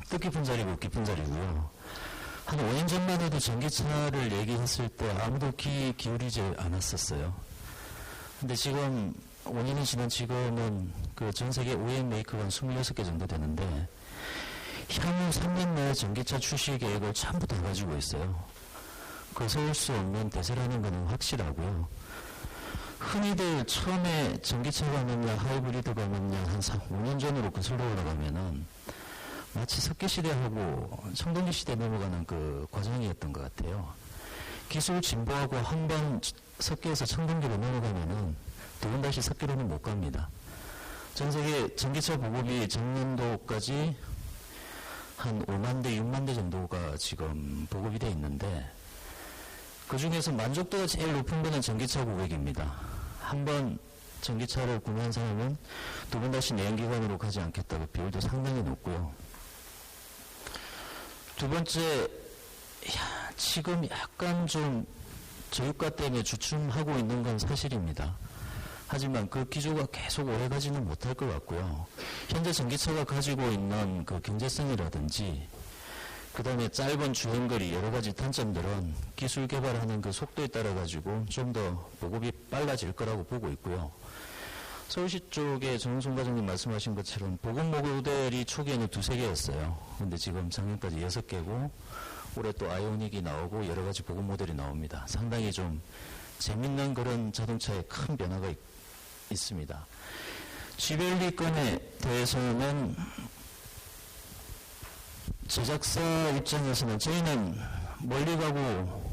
뜻깊은 자리고 깊은 자리고요. 한 5년 전만 해도 전기차를 얘기했을 때 아무도 귀 기울이지 않았었어요. 근데 지금 5년이 지난 지금은 그 전 세계 OEM 메이커가 26개 정도 되는데 향후 3년 내에 전기차 출시 계획을 전부 다 가지고 있어요. 거서올 수 없는 대세라는 것은 확실하고요. 흔히들 처음에 전기차가 뭐냐 하이브리드가 뭐냐 한 5년 전으로 거슬러 올라가면은 마치 석기 시대하고 청동기 시대 넘어가는 그 과정이었던 것 같아요. 기술 진보하고 한 번 석기에서 청동기로 넘어가면은 두 번 다시 석기로는 못 갑니다. 전 세계 전기차 보급이 전년도까지 한 5만 대, 6만 대 정도가 지금 보급이 돼 있는데 그 중에서 만족도가 제일 높은 거는 전기차 고객입니다. 한 번 전기차를 구매한 사람은 두 번 다시 내연기관으로 가지 않겠다고 비율도 상당히 높고요. 두 번째, 지금 약간 좀 저유가 때문에 주춤하고 있는 건 사실입니다. 하지만 그 기조가 계속 오래 가지는 못할 것 같고요. 현재 전기차가 가지고 있는 그 경제성이라든지 그 다음에 짧은 주행거리 여러 가지 단점들은 기술 개발하는 그 속도에 따라 가지고 좀 더 보급이 빨라질 거라고 보고 있고요. 서울시 쪽에 정은송 과장님 말씀하신 것처럼 보급 모델이 초기에는 2-3개였어요. 근데 지금 작년까지 6개고 올해 또 아이오닉이 나오고 여러 가지 보급 모델이 나옵니다. 상당히 좀 재밌는 그런 자동차에 큰 변화가 있습니다. G밸리 건에 대해서는 제작사 입장에서는 저희는 멀리 가고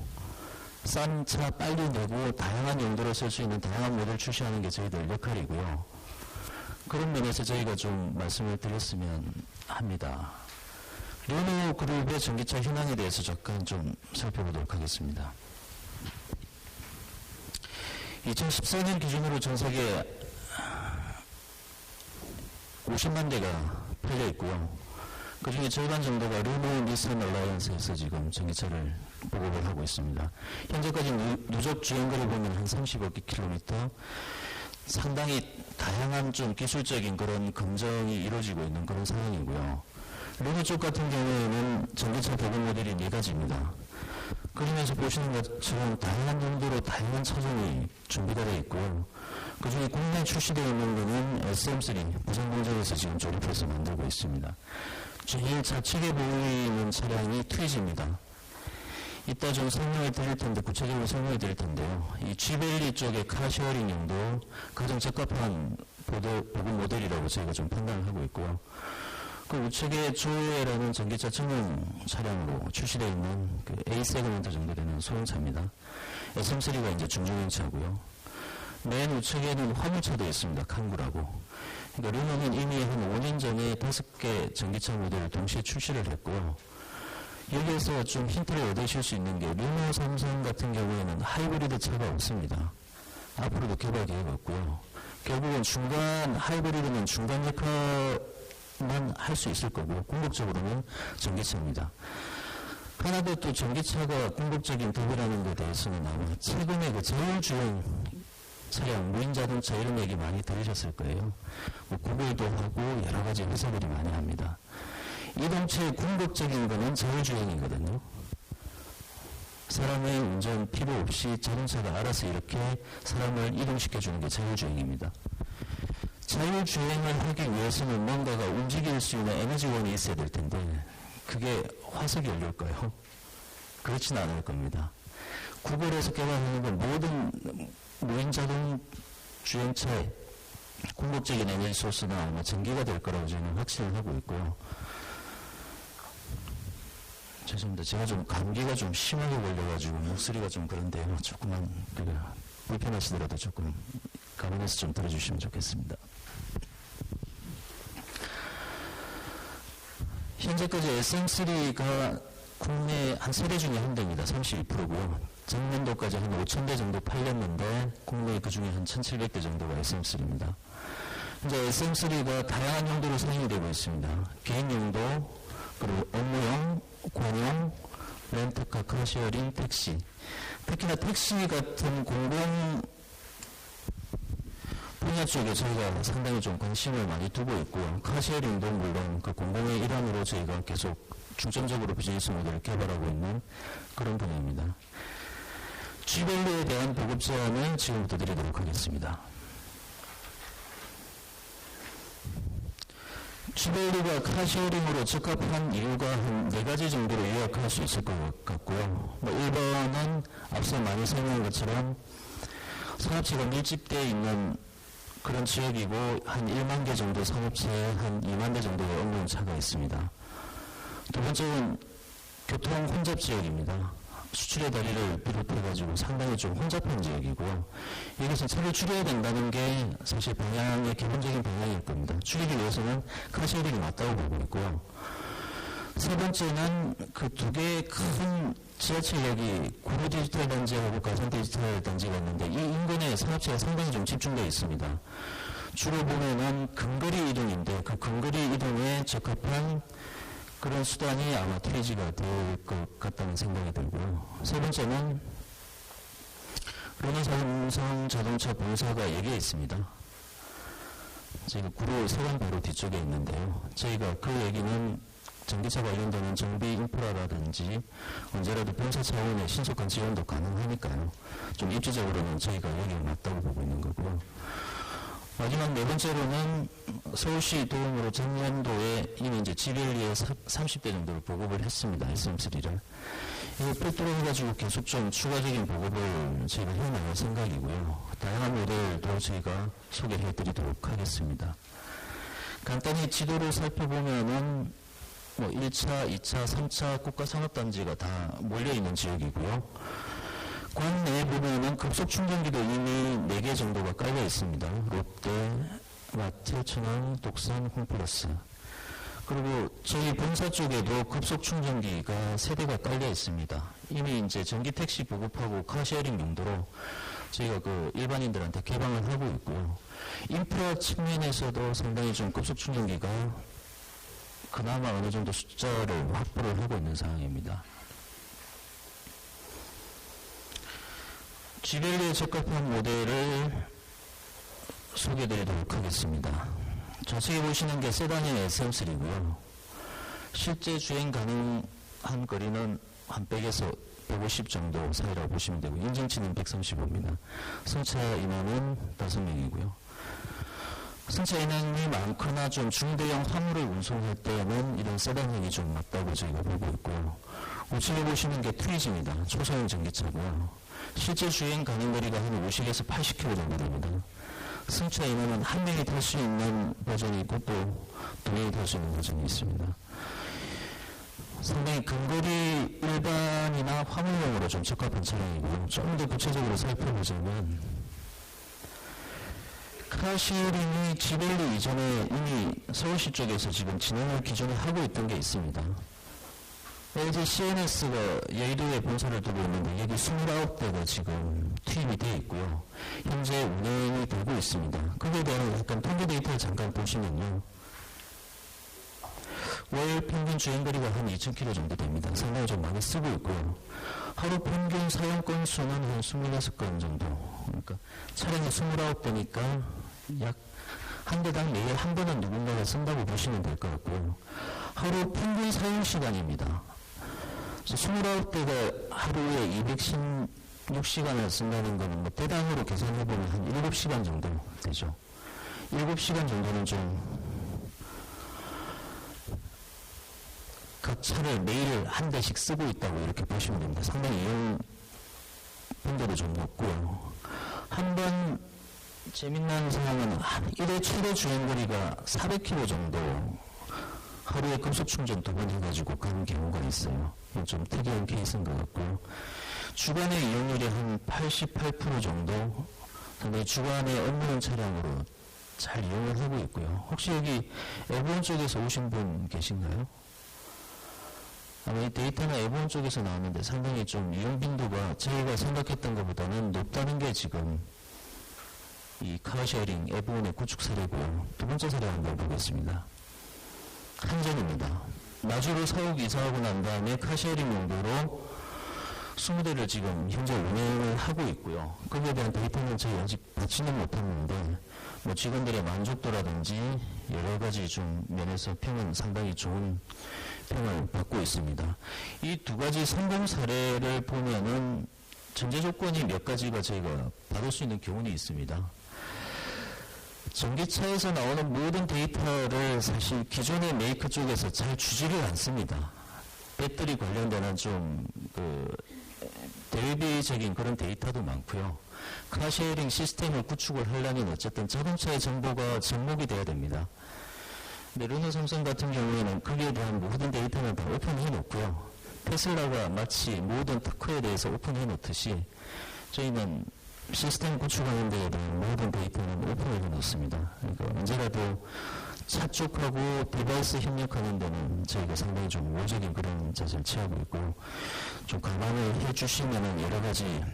싼 차 빨리 내고 다양한 용도로 쓸 수 있는 다양한 모델 출시하는 게 저희들 역할이고요. 그런 면에서 저희가 좀 말씀을 드렸으면 합니다. 르노 그룹의 전기차 현황에 대해서 잠깐 좀 살펴보도록 하겠습니다. 2014년 기준으로 전 세계 50만 대가 팔려 있고요. 그 중에 절반 정도가 르노 니산 얼라이언스에서 지금 전기차를 보급을 하고 있습니다. 현재까지 누적 주행거리 보면 한 30억 킬로미터, 상당히 다양한 좀 기술적인 그런 검증이 이루어지고 있는 그런 상황이고요. 르노 쪽 같은 경우에는 전기차 보급 모델이 4가지입니다. 그림에서 보시는 것처럼 다양한 용도로 다양한 차종이 준비가 되어 있고요. 그 중에 국내에 출시되어 있는 것은 SM3 부산 공장에서 지금 조립해서 만들고 있습니다. 제일 좌측에 보이는 차량이 트위즈입니다. 이따 좀 설명을 드릴 텐데, 구체적으로 설명을 드릴 텐데요. 이 G밸리 쪽의 카쉐어링 용도 가장 적합한 보급 모델이라고 저희가 좀 판단을 하고 있고요. 그 우측에 조에라는 전기차 전용 차량으로 출시되어 있는 그 A 세그먼트 정도 되는 소형차입니다. SM3가 이제 중중형 차고요. 맨 우측에는 화물차도 있습니다. 칸구라고. 그러니까 르노는 이미 한 5년 전에 5개 전기차 모델을 동시에 출시를 했고요. 여기에서 좀 힌트를 얻으실 수 있는 게 르노 삼성 같은 경우에는 하이브리드 차가 없습니다. 앞으로도 개발 계획 없고요. 결국은 중간 하이브리드는 중간 역할만 할 수 있을 거고 궁극적으로는 전기차입니다. 하나도 또 전기차가 궁극적인 dob이라는 데 대해서는 아마 최근에 그 제일주행 차량, 무인자동차 이런 얘기 많이 들으셨을 거예요. 뭐 구글도 하고 여러 가지 회사들이 많이 합니다. 이동체의 궁극적인 거는 자율주행이거든요. 사람의 운전 필요 없이 자동차가 알아서 이렇게 사람을 이동시켜주는 게 자율주행입니다. 자율주행을 하기 위해서는 뭔가가 움직일 수 있는 에너지원이 있어야 될 텐데 그게 화석이 열릴까요? 그렇지는 않을 겁니다. 구글에서 개발하는 건 모든 무인자동 주행차의 궁극적인 에너지 소스는 아마 전기가 될 거라고 저는 확신을 하고 있고요. 죄송합니다. 제가 좀 감기가 좀 심하게 걸려가지고 목소리가 좀 그런데요. 조금만 불편하시더라도 조금 감안해서 좀 들어주시면 좋겠습니다. 현재까지 SM3가 국내 한 3대 중에 한 대입니다. 31%고요. 작년도까지 한 5,000대 정도 팔렸는데 국내 그 중에 한 1,700대 정도가 SM3입니다. 이제 SM3가 다양한 용도로 사용이 되고 있습니다. 개인 용도, 그리고 업무용, 공용, 렌터카, 카쉐어링, 택시. 특히나 택시 같은 공공 분야 쪽에 저희가 상당히 좀 관심을 많이 두고 있고요. 카쉐어링도 물론 그 공공의 일환으로 저희가 계속 중점적으로 비즈니스 모델을 개발하고 있는 그런 분야입니다. G밸류에 대한 보급 제안을 지금부터 드리도록 하겠습니다. G밸류가 카쉐어링으로 적합한 이유가 한 4가지 정도로 요약할 수 있을 것 같고요. 1번은 앞서 많이 설명한 것처럼 산업체가 밀집되어 있는 그런 지역이고 한 1만 개 정도 산업체에 한 2만 대 정도의 업무차가 있습니다. 두 번째는 교통 혼잡 지역입니다. 수출의 다리를 비롯해가지고 상당히 좀 혼잡한 지역이고요. 여기서 차를 줄여야 된다는 게 사실 방향의 기본적인 방향일 겁니다. 줄이기 위해서는 카쉐어링이 맞다고 보고 있고요. 세 번째는 그 두 개의 큰 지하철역이 구로 디지털 단지하고 가산 디지털 단지가 있는데 이 인근에 산업체가 상당히 좀 집중되어 있습니다. 주로 보면은 근거리 이동인데 그 근거리 이동에 적합한 그런 수단이 아마 트리지가 될 것 같다는 생각이 들고요. 세 번째는 르네상성 자동차 본사가 여기에 있습니다. 저희가 구로 세관 바로 뒤쪽에 있는데요. 저희가 그 얘기는 전기차 관련되는 정비 인프라라든지 언제라도 본사 차원의 신속한 지원도 가능하니까요. 좀 입지적으로는 저희가 여기에 맞다고 보고 있는 거고요. 마지막 네 번째로는 서울시 도움으로 작년도에 이미 이제 G밸류에 30대 정도를 보급을 했습니다. SM3를. 이거 필두로 해가지고 계속 좀 추가적인 보급을 저희가 해나갈 생각이고요. 다양한 모델도 저희가 소개해 드리도록 하겠습니다. 간단히 지도를 살펴보면은 1차, 2차, 3차 국가산업단지가 다 몰려있는 지역이고요. 관내에 보면은 급속충전기도 이미 4개 정도가 깔려 있습니다. 롯데, 마트, 천안, 독산, 홈플러스. 그리고 저희 본사 쪽에도 급속충전기가 3대가 깔려 있습니다. 이미 이제 전기택시 보급하고 카쉐어링 용도로 저희가 그 일반인들한테 개방을 하고 있고요. 인프라 측면에서도 상당히 좀 급속충전기가 그나마 어느 정도 숫자를 확보를 하고 있는 상황입니다. G밸류에 적합한 모델을 소개해드리도록 하겠습니다. 좌측에 보시는 게 세단의 SM3고요. 실제 주행 가능한 거리는 한 100에서 150 정도 사이라고 보시면 되고 인증치는 135입니다. 승차 인원은 5명이고요. 승차 인원이 많거나 좀 중대형 화물을 운송할 때는 이런 세단형이 좀 맞다고 저희가 보고 있고요. 우측에 보시는 게 트위지입니다. 초소형 전기차고요. 실제 주행 가능 거리가 한 50에서 80km 정도 됩니다. 승차 인원은 한 명이 탈 수 있는 버전이 있고 또 2명이 탈 수 있는 버전이 있습니다. 상당히 근거리 일반이나 화물용으로 좀 적합한 차량이고요. 좀 더 구체적으로 살펴보자면 카쉐어링이 G밸류 이전에 이미 서울시 쪽에서 지금 진행을 기존에 하고 있던 게 있습니다. LG CNS가 여의도에 본사를 두고 있는데 여기 29대가 지금 투입이 되어 있고요. 현재 운행이 되고 있습니다. 거기에 대한 약간 통계 데이터를 잠깐 보시면요. 월 평균 주행거리가 한 2,000km 정도 됩니다. 상당히 좀 많이 쓰고 있고요. 하루 평균 사용 건수는 한 26건 정도. 그러니까 차량이 29대니까 약 한 대당 매일 한 번은 누군가가 쓴다고 보시면 될 것 같고요. 하루 평균 사용 시간입니다. 29대가 하루에 216시간을 쓴다는 거는 뭐 대당으로 계산해보면 한 7시간 정도 되죠. 7시간 정도는 좀 각 차를 매일 한 대씩 쓰고 있다고 이렇게 보시면 됩니다. 상당히 이용 빈도도 좀 높고요. 한번 재밌는 상황은 1회 최대 주행거리가 400km 정도 하루에 급속충전 2번 해가지고 가는 경우가 있어요. 좀 특이한 케이스인 것 같고요. 주간의 이용률이 한 88% 정도 상당히 주간의 업무용 차량으로 잘 이용을 하고 있고요. 혹시 여기 에브온 쪽에서 오신 분 계신가요? 아마 이 데이터는 에브온 쪽에서 나왔는데 상당히 좀 이용 빈도가 저희가 생각했던 것보다는 높다는 게 지금 이 카쉐어링 에브온의 구축 사례고요. 두 번째 사례 한번 보겠습니다. 한전입니다. 마주로 사옥 이사하고 난 다음에 카쉐어링 용도로 20대를 지금 현재 운행을 하고 있고요. 거기에 대한 데이터는 저희 아직 받지는 못했는데 뭐 직원들의 만족도라든지 여러 가지 좀 면에서 평은 상당히 좋은 평을 받고 있습니다. 이 두 가지 성공 사례를 보면은 전제 조건이 몇 가지가 저희가 받을 수 있는 교훈이 있습니다. 전기차에서 나오는 모든 데이터를 사실 기존의 메이커 쪽에서 잘 주지를 않습니다. 배터리 관련되는 좀 대비적인 그런 데이터도 많고요. 카쉐어링 시스템을 구축을 하려면 어쨌든 자동차의 정보가 접목이 돼야 됩니다. 근데 르노 삼성 같은 경우에는 거기에 대한 모든 데이터는 다 오픈해 놓고요. 테슬라가 마치 모든 특허에 대해서 오픈해 놓듯이 저희는 시스템 구축하는 데에 대한 모든 데이터는 오픈해 놓습니다. 그러니까 언제라도 차 쪽하고 디바이스 협력하는 데는 저희가 상당히 좀 우호적인 그런 자세를 취하고 있고, 좀 감안을 해 주시면은 여러 가지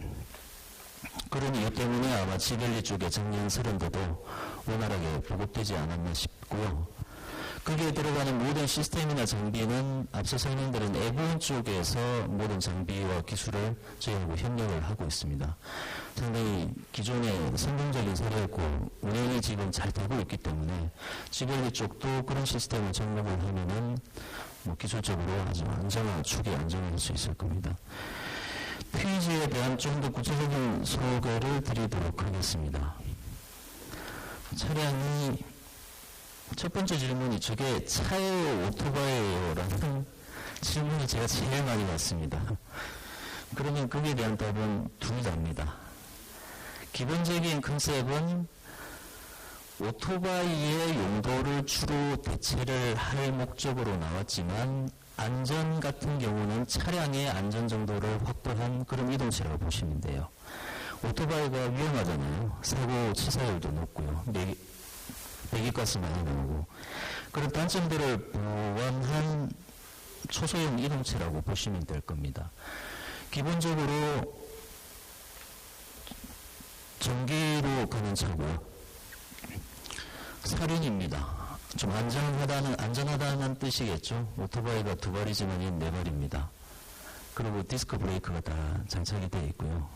그런 이유 때문에 아마 지벨리 쪽에 작년 설인데도 원활하게 보급되지 않았나 싶고요. 거기에 들어가는 모든 시스템이나 장비는 앞서 설명드린 에브온 쪽에서 모든 장비와 기술을 저희하고 협력을 하고 있습니다. 상당히 기존의 성공적인 사례였고 운영이 지금 잘 되고 있기 때문에 지벨리 쪽도 그런 시스템을 접목을 하면은 뭐 기술적으로 아주 안정화, 축에 안정할 수 있을 겁니다. 퀴즈에 대한 좀 더 구체적인 소개를 드리도록 하겠습니다. 차량이 첫 번째 질문이 저게 차예요, 오토바이예요? 라는 질문이 제가 제일 많이 받습니다. 그러면 거기에 대한 답은 둘 다입니다. 기본적인 컨셉은 오토바이의 용도를 주로 대체를 할 목적으로 나왔지만 안전 같은 경우는 차량의 안전 정도를 확보한 그런 이동체라고 보시면 돼요. 오토바이가 위험하잖아요. 사고 치사율도 높고요. 배기가스 많이 나오고 그런 단점들을 보완한 초소형 이동체라고 보시면 될 겁니다. 기본적으로 전기로 가는 차고요. 사륜입니다. 좀 안전하다는 뜻이겠죠. 오토바이가 두 발이지만 얘는 네 발입니다. 그리고 디스크 브레이크가 다 장착이 되어 있고요.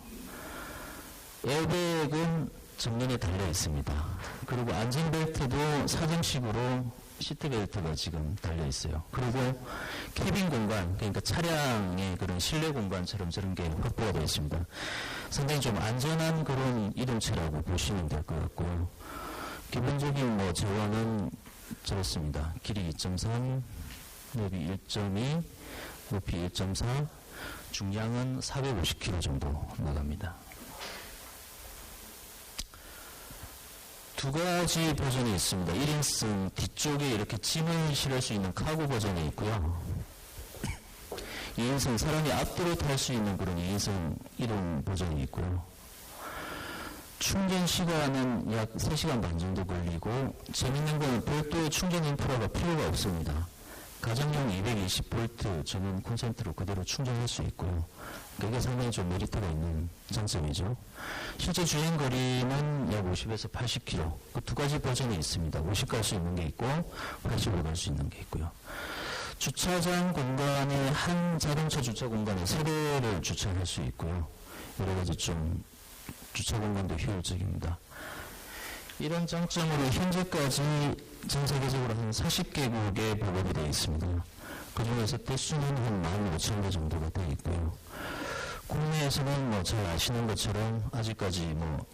에어백은 정면에 달려 있습니다. 그리고 안전벨트도 사정식으로 시트벨트가 지금 달려 있어요. 그리고 캐빈 공간, 그러니까 차량의 그런 실내 공간처럼 저런 게 확보가 되어 있습니다. 상당히 좀 안전한 그런 이동체라고 보시면 될 것 같고요. 기본적인 뭐 제원은 저렇습니다. 길이 2.3, 넓이 1.2, 높이 1.4, 중량은 450kg 정도 나갑니다. 두 가지 버전이 있습니다. 1인승 뒤쪽에 이렇게 짐을 실을 수 있는 카고 버전이 있고요. 2인승 사람이 앞뒤로 탈 수 있는 그런 2인승 이동 버전이 있고요. 충전 시간은 약 3시간 반 정도 걸리고 재밌는 건 별도의 충전 인프라가 필요가 없습니다. 가정용 220V 전원 콘센트로 그대로 충전할 수 있고요. 그게 상당히 좀 메리트가 있는 장점이죠. 실제 주행 거리는 약 50에서 80km. 그 두 가지 버전이 있습니다. 50 갈 수 있는 게 있고 85 갈 수 있는 게 있고요. 주차장 공간에 한 자동차 주차 공간에 3대를 주차할 수 있고요. 여러 가지 좀 주차 공간도 효율적입니다. 이런 장점으로 현재까지 전 세계적으로 한 40개국에 보급이 되어 있습니다. 그 중에서 대수는 한 15,000대 정도가 되어 있고요. 국내에서는 뭐 잘 아시는 것처럼 아직까지 뭐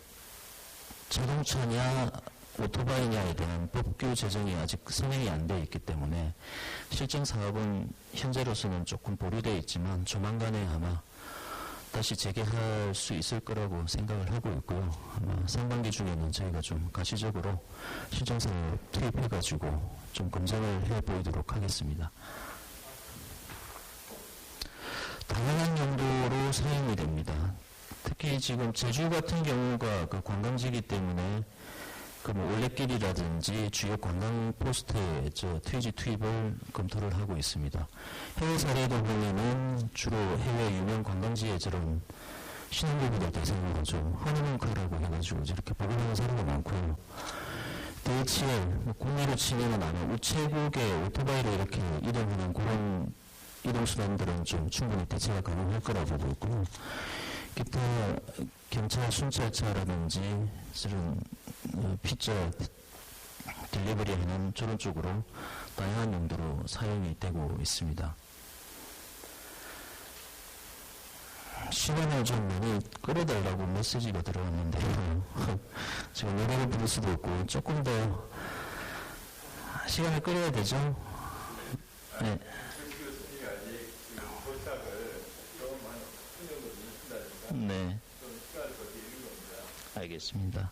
자동차냐 오토바이냐에 대한 법규 제정이 아직 선행이 안 되어 있기 때문에 실증 사업은 현재로서는 조금 보류되어 있지만 조만간에 아마 다시 재개할 수 있을 거라고 생각을 하고 있고요. 아마 상반기 중에는 저희가 좀 가시적으로 실증 사업 투입해가지고 좀 검증을 해보이도록 하겠습니다. 다양한 용도로 사용이 됩니다. 특히 지금 제주 같은 경우가 그 관광지이기 때문에 그 뭐 올레길이라든지 주요 관광 포스트에 트위지 투입을 검토를 하고 있습니다. 해외 사례도 보면은 주로 해외 유명 관광지에 저런 신혼부부들 대상으로 좀 허니문카라고 해가지고 저렇게 보급하는 사례가 많고요. DHL, 국내로 치면은 아마 우체국에 오토바이로 이렇게 이동하는 그런 이동수단들은 좀 충분히 대체가 가능할 거라고 보고 있고요. 기타 경찰 순찰차라든지 저런 피자 딜리버리하는 저런 쪽으로 다양한 용도로 사용이 되고 있습니다. 시간을 좀 많이 끌어달라고 메시지가 들어왔는데요. 제가 노래를 부를 수도 없고 조금 더 시간을 끌어야 되죠. 네. 네. 알겠습니다.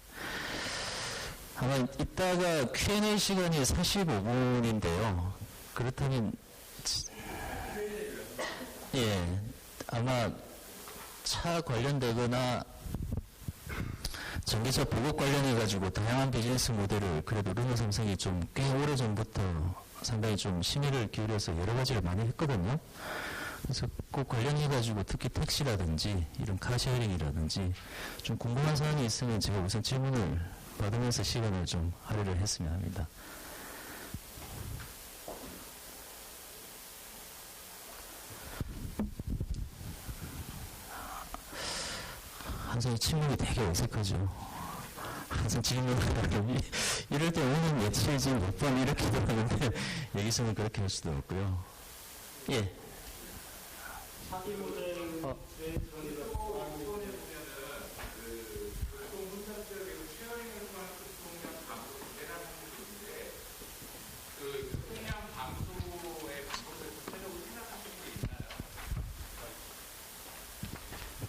아마 이따가 Q&A 시간이 45분인데요. 그렇다면 예, 아마 차 관련되거나 전기차 보급 관련해가지고 다양한 비즈니스 모델을 그래도 르노 삼성이 좀 꽤 오래 전부터 상당히 좀 심의를 기울여서 여러 가지를 많이 했거든요. 그래서 그 관련해가지고 특히 택시라든지 이런 카쉐어링이라든지 좀 궁금한 사항이 있으면 제가 우선 질문을 받으면서 시간을 좀 할애를 했으면 합니다. 항상 침묵이 되게 어색하죠. 항상 질문을 이럴 때 오늘 며칠 지금 몇 번 이렇게도 하는데 여기서는 그렇게 할 수도 없고요. 예. 사기 모델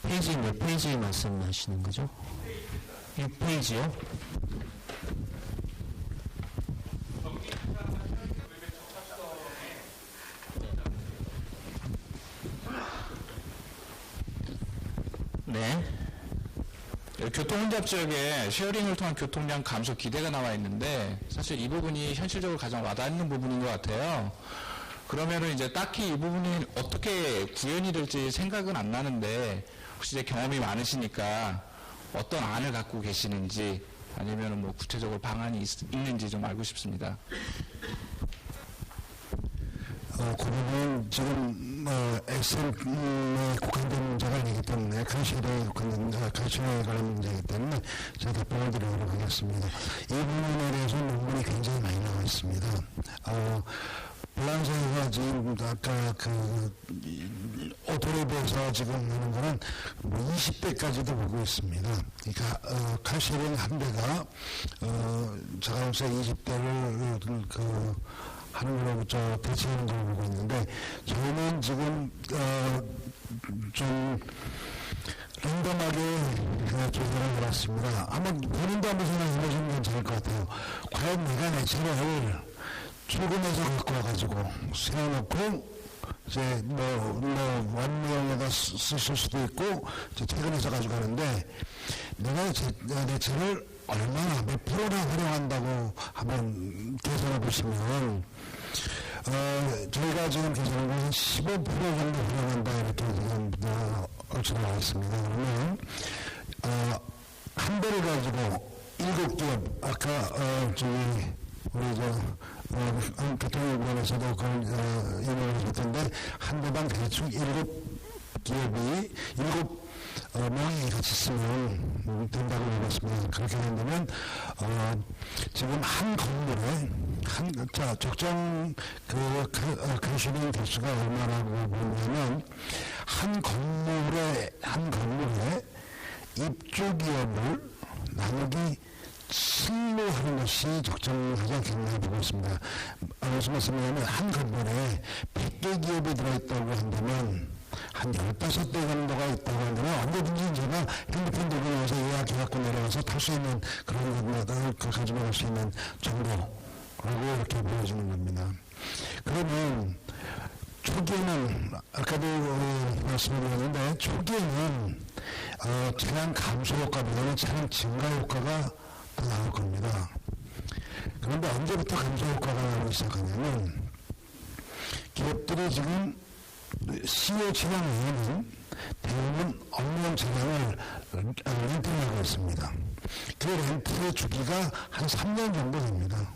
페이지 몇 페이지 말씀하시는 거죠? 6페이지요? 네. 교통혼잡 지역에 쉐어링을 통한 교통량 감소 기대가 나와 있는데 사실 이 부분이 현실적으로 가장 와닿는 부분인 것 같아요. 그러면은 이제 딱히 이 부분이 어떻게 구현이 될지 생각은 안 나는데 혹시 이제 경험이 많으시니까 어떤 안을 갖고 계시는지 아니면 뭐 구체적으로 방안이 있는지 좀 알고 싶습니다. 그 부분은 지금 엑셀에 국한된 문제가 아니기 때문에 카쉐어에 국한된 카쉐어에 관련 문제이기 때문에 제가 답변을 드리도록 하겠습니다. 이 부분에 대해서 논문이 굉장히 많이 나와 있습니다. 블란서가 지금 아까 그 오토랩에서 지금 하는 거는 뭐 20배까지도 보고 있습니다. 그러니까 카쉐어링 한 대가 자가용차 20대를 하는 거로부터 대체하는 걸 보고 있는데 저희는 지금 좀 랜덤하게 조사를 해봤습니다. 한번 본인도 한번 생각해 보시면 괜찮을 것 같아요. 과연 내가 내 차를 출근해서 갖고 와가지고 세워놓고 이제 원무용에다 쓰실 수도 있고 이제 퇴근해서 가지고 가는데 내가 내 차를 얼마나 몇 프로나 활용한다고 한번 계산해 보시면 저희가 지금 계산한 것은 15% 정도 활용한다 이렇게 지금 얼추 나와 있습니다. 그러면 한 대를 가지고 7기업 아까 우리 교통위원회에서도 그걸 인용을 하셨던데 한 대당 대충 7기업이 7명이 같이 쓰면 된다고 보고 있습니다. 그렇게 된다면 지금 한 건물에 적정 카쉐어링 대수가 얼마라고 보냐면 한 건물에 입주 기업을 나누기 7로 하는 것이 적정하지 않겠나 보고 있습니다. 무슨 말씀이냐면 한 건물에 100개 기업이 들어있다고 한다면 한 15대 정도가 있다고 한다면 언제든지 제가 핸드폰 들고 나와서 예약해갖고 내려가서 탈 수 있는 그런 것마다 가지고 갈 수 있는 정도라고 이렇게 보여주는 겁니다. 그러면 초기에는 아까도 말씀을 드렸는데 초기에는 차량 감소 효과보다는 차량 증가 효과가 더 나올 겁니다. 그런데 언제부터 감소 효과가 나오기 시작하냐면 기업들이 지금 CO 차량 외에는 대부분 업무용 차량을 렌트를 하고 있습니다. 그 렌트의 주기가 한 3년 정도 됩니다.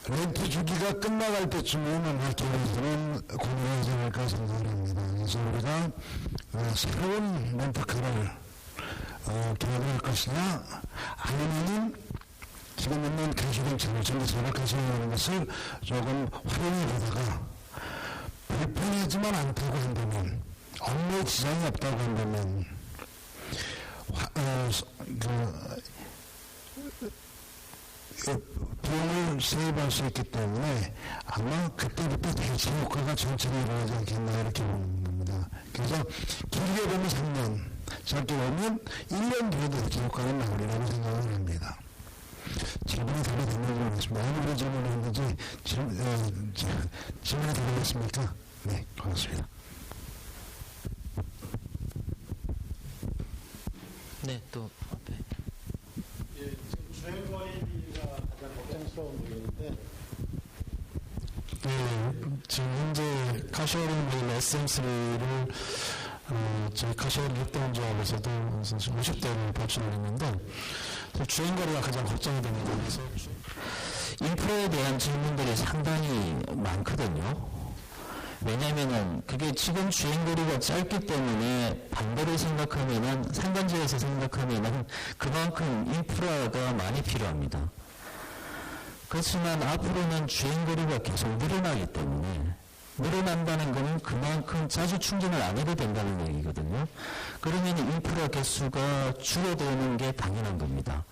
렌트 주기가 끝나갈 때쯤이면 마켓에서는 고민하지 않을까 생각을 합니다. 그래서 우리가 새로운 렌트카를 도와줄 것이냐, 아니면은 지금 있는 가시공차를 전기차를 가시공하는 것을 조금 활용해 보다가 불편하지만 않다고 한다면, 업무에 지장이 없다고 한다면, 비용을 세입할 수 있기 때문에 아마 그때부터 대체 효과가 천천히 일어나지 않겠나 이렇게 보는 겁니다. 그래서 길게 보면 3년, 짧게 보면 1년 뒤에도 대체 효과는 나오리라고 생각을 합니다. 질문이 답이 됐는지 모르겠습니다. 아무리 질문을 했는지 질문이 답이 됐습니까? 네, 고맙습니다. 네, 또 앞에. 예, 지금 주행거리비가 가장 걱정스러운 부분인데 지금 현재 카시어링 모델 SM3를 저희 카시어링 협동조합에서도 50대를 발주를 했는데 주행거리가 가장 걱정이 됩니다. 그래서 인프라에 대한 질문들이 상당히 많거든요. 왜냐면은 그게 지금 주행거리가 짧기 때문에 반대로 생각하면은 상관지에서 생각하면은 그만큼 인프라가 많이 필요합니다. 그렇지만 앞으로는 주행거리가 계속 늘어나기 때문에 늘어난다는 것은 그만큼 자주 충전을 안 해도 된다는 얘기거든요. 그러면 인프라 개수가 줄어드는 게 당연한 겁니다.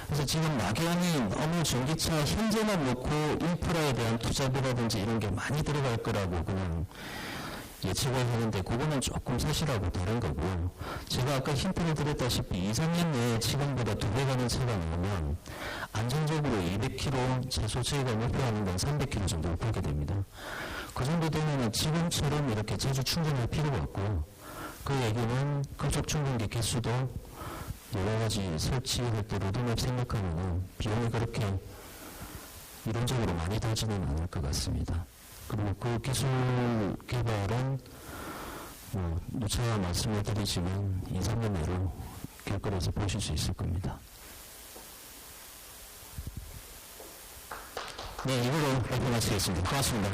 그래서 지금 막연히 너무 전기차 현재만 놓고 인프라에 대한 투자비라든지 이런 게 많이 들어갈 거라고 그냥 예측을 하는데 그거는 조금 사실하고 다른 거고, 제가 아까 힌트를 드렸다시피 2, 3년 내에 지금보다 2배 가는 차가 나오면 안정적으로 200km, 최소 저희가 목표하는 건 300km 정도를 보게 됩니다. 그 정도 되면 지금처럼 이렇게 자주 충전할 필요가 없고, 그 얘기는 급속 충전기 개수도 여러 가지 설치할 때 로드맵 생각하면 비용이 그렇게 이론적으로 많이 들지는 않을 것 같습니다. 그리고 그 기술 개발은 누차 말씀을 드리지만 2, 3년 내로 길거리에서 보실 수 있을 겁니다. 네, 이걸로 발표 마치겠습니다. 고맙습니다.